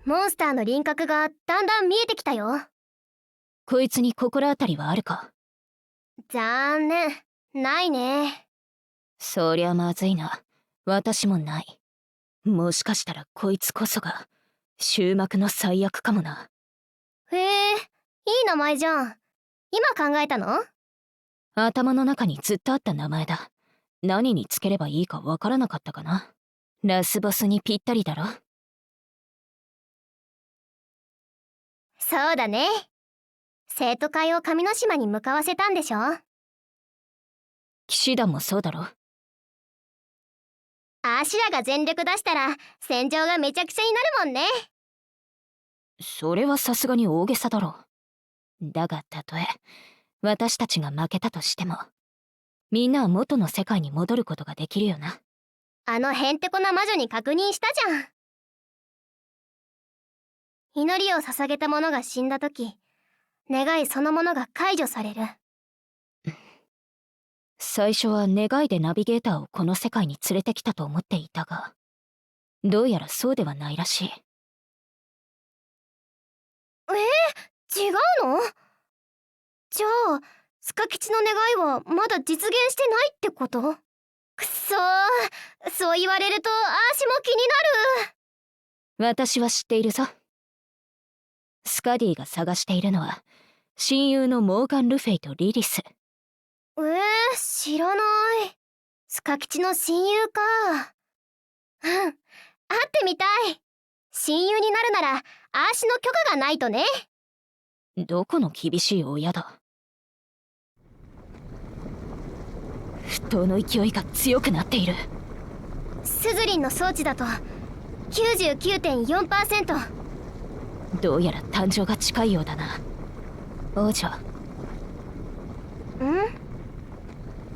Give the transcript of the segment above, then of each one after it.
モンスターの輪郭がだんだん見えてきたよ。こいつに心当たりはあるか？残念、ないね。そりゃまずいな。私もない。もしかしたらこいつこそが終幕の最悪かもな。へえ、いい名前じゃん。今考えたの？頭の中にずっとあった名前だ。何につければいいかわからなかったかな。ラスボスにぴったりだろ。そうだね。生徒会を上之島に向かわせたんでしょ？騎士団もそうだろ。アシュラが全力出したら戦場がめちゃくちゃになるもんね。それはさすがに大げさだろ。だがたとえ私たちが負けたとしても、みんなは元の世界に戻ることができるよな。あのへんてこな魔女に確認したじゃん。祈りを捧げた者が死んだ時、願いそのものが解除される。最初は願いでナビゲーターをこの世界に連れてきたと思っていたが、どうやらそうではないらしい。違うの？じゃあスカ吉の願いはまだ実現してないってこと？くっそー、そう言われるとあーしも気になる。私は知っているぞ。スカディが探しているのは親友のモーガン・ルフェイとリリス。知らない。スカ吉の親友か。うん、会ってみたい。親友になるならあーしの許可がないとね。どこの厳しい親だ。沸騰の勢いが強くなっている。スズリンの装置だと 99.4%。 どうやら誕生が近いようだな。王女、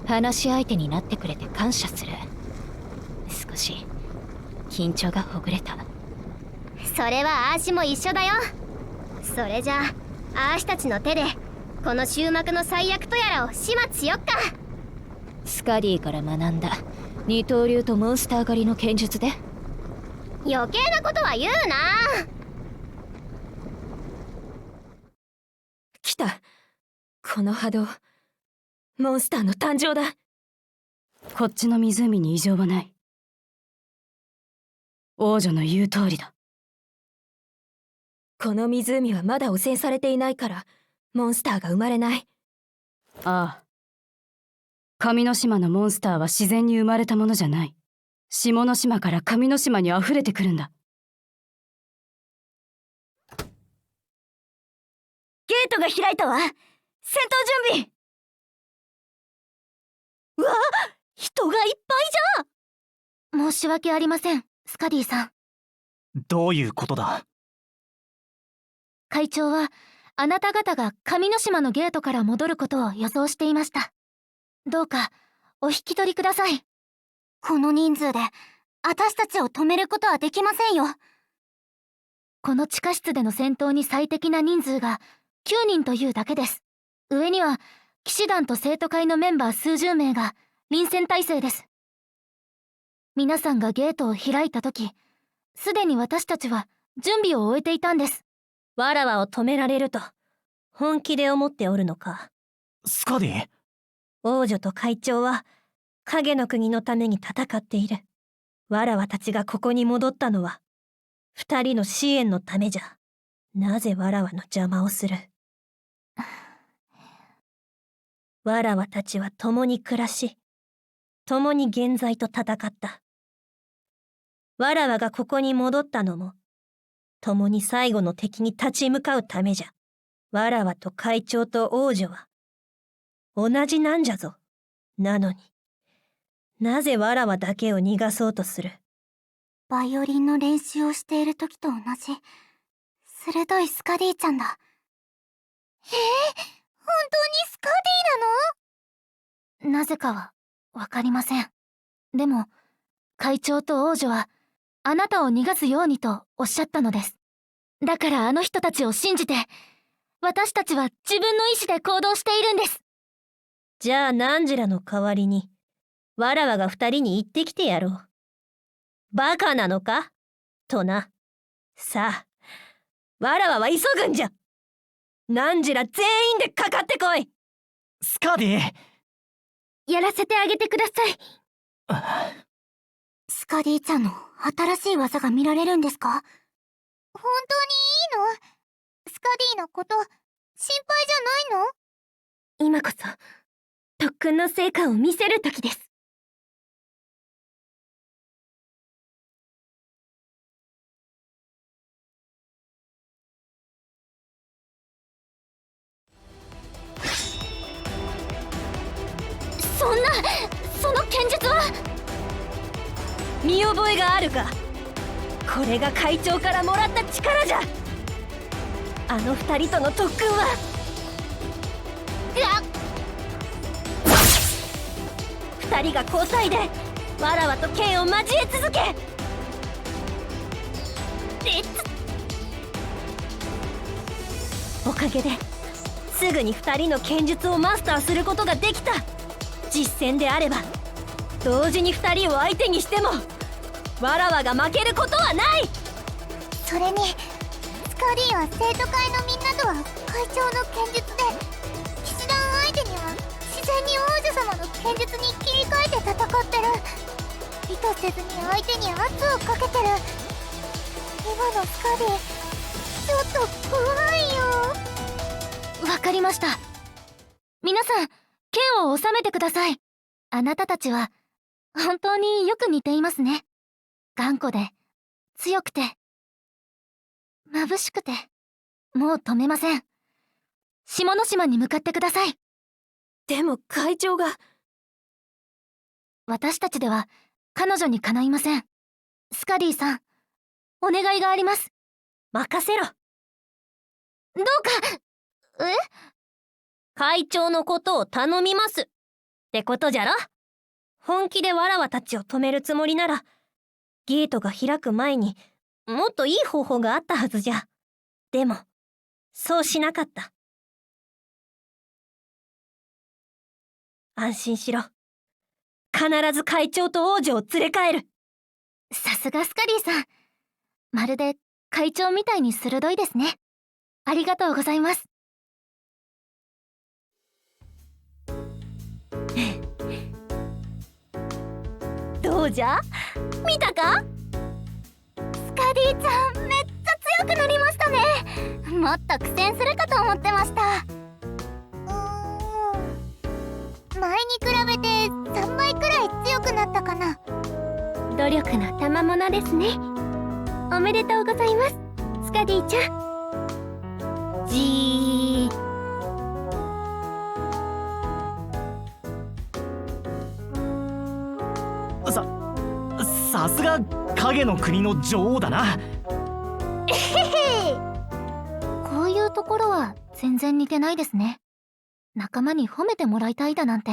話し相手になってくれて感謝する。少し緊張がほぐれた。それはあーしも一緒だよ。それじゃあーしたちの手でこの終幕の最悪とやらを始末しよっか。スカディから学んだ二刀流とモンスター狩りの剣術で。余計なことは言うな。来た。この波動、モンスターの誕生だ。こっちの湖に異常はない。王女の言う通りだ。この湖はまだ汚染されていないからモンスターが生まれない。ああ。上之島のモンスターは自然に生まれたものじゃない。下の島から上之島に溢れてくるんだ。ゲートが開いたわ。戦闘準備。うわ、人がいっぱいじゃ。申し訳ありません、スカディさん。どういうことだ？会長はあなた方が上之島のゲートから戻ることを予想していました。どうかお引き取りください。この人数で私たちを止めることはできませんよ。この地下室での戦闘に最適な人数が9人というだけです。上には騎士団と生徒会のメンバー数十名が臨戦態勢です。皆さんがゲートを開いた時、すでに私たちは準備を終えていたんです。わらわを止められると本気で思っておるのか？スカディ？王女と会長は影の国のために戦っている。わらわたちがここに戻ったのは二人の支援のためじゃ。なぜわらわの邪魔をする？わらわたちは共に暮らし、共に現在と戦った。わらわがここに戻ったのも共に最後の敵に立ち向かうためじゃ。わらわと会長と王女は同じなんじゃぞ。なのになぜわらわだけを逃がそうとする？バイオリンの練習をしている時と同じ鋭いスカディちゃんだ。本当にスカディなの？なぜかはわかりません。でも会長と王女はあなたを逃がすようにとおっしゃったのです。だからあの人たちを信じて私たちは自分の意志で行動しているんです。じゃあナンジュラの代わりにわらわが二人に言ってきてやろう。バカなのかとな。さあわらわは急ぐんじゃ。なんじら全員でかかってこい。スカディ。やらせてあげてください。スカディちゃんの新しい技が見られるんですか？本当にいいの？スカディのこと心配じゃないの？今こそ特訓の成果を見せる時です。その剣術は見覚えがあるか？これが会長からもらった力じゃ。あの二人との特訓は二人が交代でわらわと剣を交え続け、おかげですぐに二人の剣術をマスターすることができた。実戦であれば同時に二人を相手にしてもわらわが負けることはない。それにスカディは生徒会のみんなとは会長の剣術で、騎士団相手には自然に王女様の剣術に切り替えて戦ってる。意図せずに相手に圧をかけてる。今のスカディちょっと怖いよ。わかりました。皆さん剣を収めてください。あなたたちは本当によく似ていますね。頑固で強くて眩しくて、もう止めません。下の島に向かってください。でも会長が。私たちでは彼女にかないません。スカディさん、お願いがあります。任せろ。どうか。会長のことを頼みますってことじゃろ。本気でわらわたちを止めるつもりならゲートが開く前にもっといい方法があったはずじゃ。でもそうしなかった。安心しろ。必ず会長と王女を連れ帰る。さすがスカディさん、まるで会長みたいに鋭いですね。ありがとうございます。どうじゃ？見たか？スカディちゃんめっちゃ強くなりましたね。もっと苦戦するかと思ってました。前に比べて3倍くらい強くなったかな。努力の賜物ですね。おめでとうございます、スカディちゃん。じー。さすが影の国の女王だな。こういうところは全然似てないですね。仲間に褒めてもらいたいだなんて。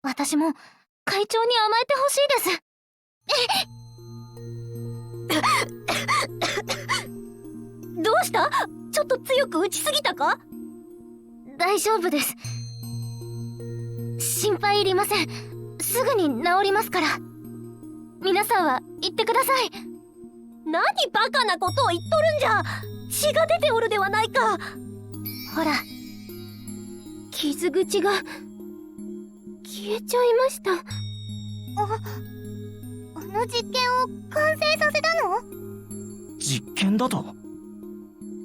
私も会長に甘えてほしいです。どうした？ちょっと強く打ちすぎたか？大丈夫です。心配いりません。すぐに治りますから。皆さんは言ってください。何バカなことを言っとるんじゃ。血が出ておるではないか。ほら、傷口が消えちゃいました。あの実験を完成させたの？実験だと？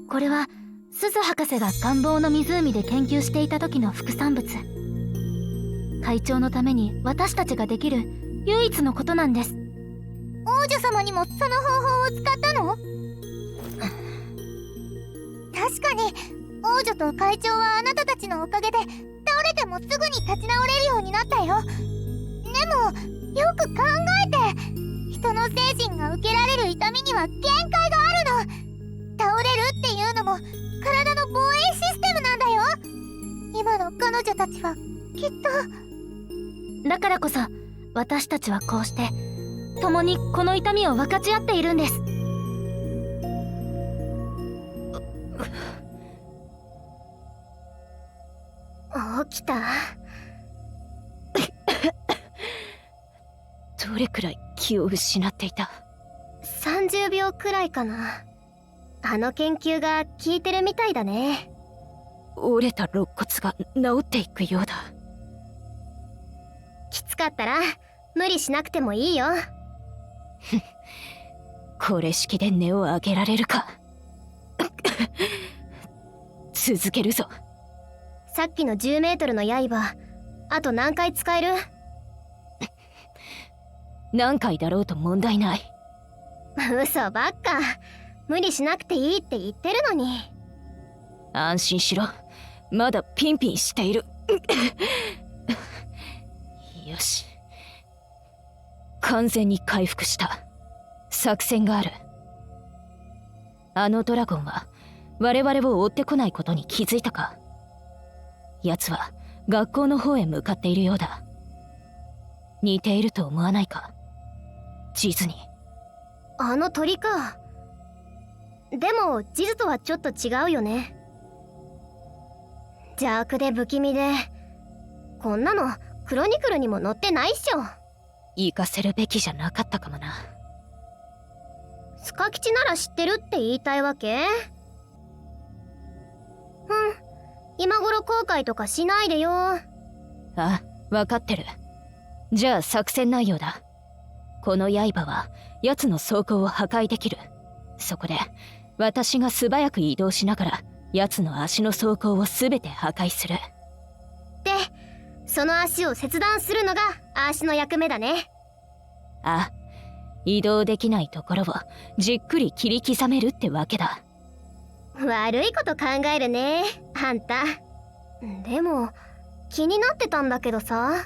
これは鈴博士が願望の湖で研究していた時の副産物。会長のために私たちができる唯一のことなんです。王女様にもその方法を使ったの？確かに王女と会長はあなたたちのおかげで倒れてもすぐに立ち直れるようになったよ。でもよく考えて、人の精神が受けられる痛みには限界があるの。倒れるっていうのも体の防衛システムなんだよ。今の彼女たちはきっと。だからこそ私たちはこうして共にこの痛みを分かち合っているんです。起きた？どれくらい気を失っていた？ 30秒くらいかな。あの研究が効いてるみたいだね。折れた肋骨が治っていくようだ。きつかったら無理しなくてもいいよ。これ式で根を上げられるか。続けるぞ。さっきの10メートルの刃、あと何回使える？何回だろうと問題ない。嘘ばっか。無理しなくていいって言ってるのに。安心しろ。まだピンピンしている。よし。完全に回復した。作戦がある。あのドラゴンは我々を追ってこないことに気づいたか？奴は学校の方へ向かっているようだ。似ていると思わないか？地図に。あの鳥か。でも地図とはちょっと違うよね。邪悪で不気味で、こんなのクロニクルにも載ってないっしょ。行かせるべきじゃなかったかもな。スカ吉なら知ってるって言いたいわけ？今頃後悔とかしないでよ。あ、分かってる。じゃあ作戦内容だ。この刃は奴の装甲を破壊できる。そこで私が素早く移動しながら奴の足の装甲を全て破壊する。で、その足を切断するのが足の役目だね。あ、移動できないところをじっくり切り刻めるってわけだ。悪いこと考えるね、あんた。でも気になってたんだけどさ、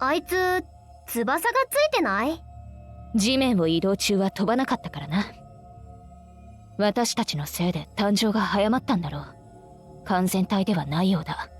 あいつ翼がついてない？地面を移動中は飛ばなかったからな。私たちのせいで誕生が早まったんだろう。完全体ではないようだ。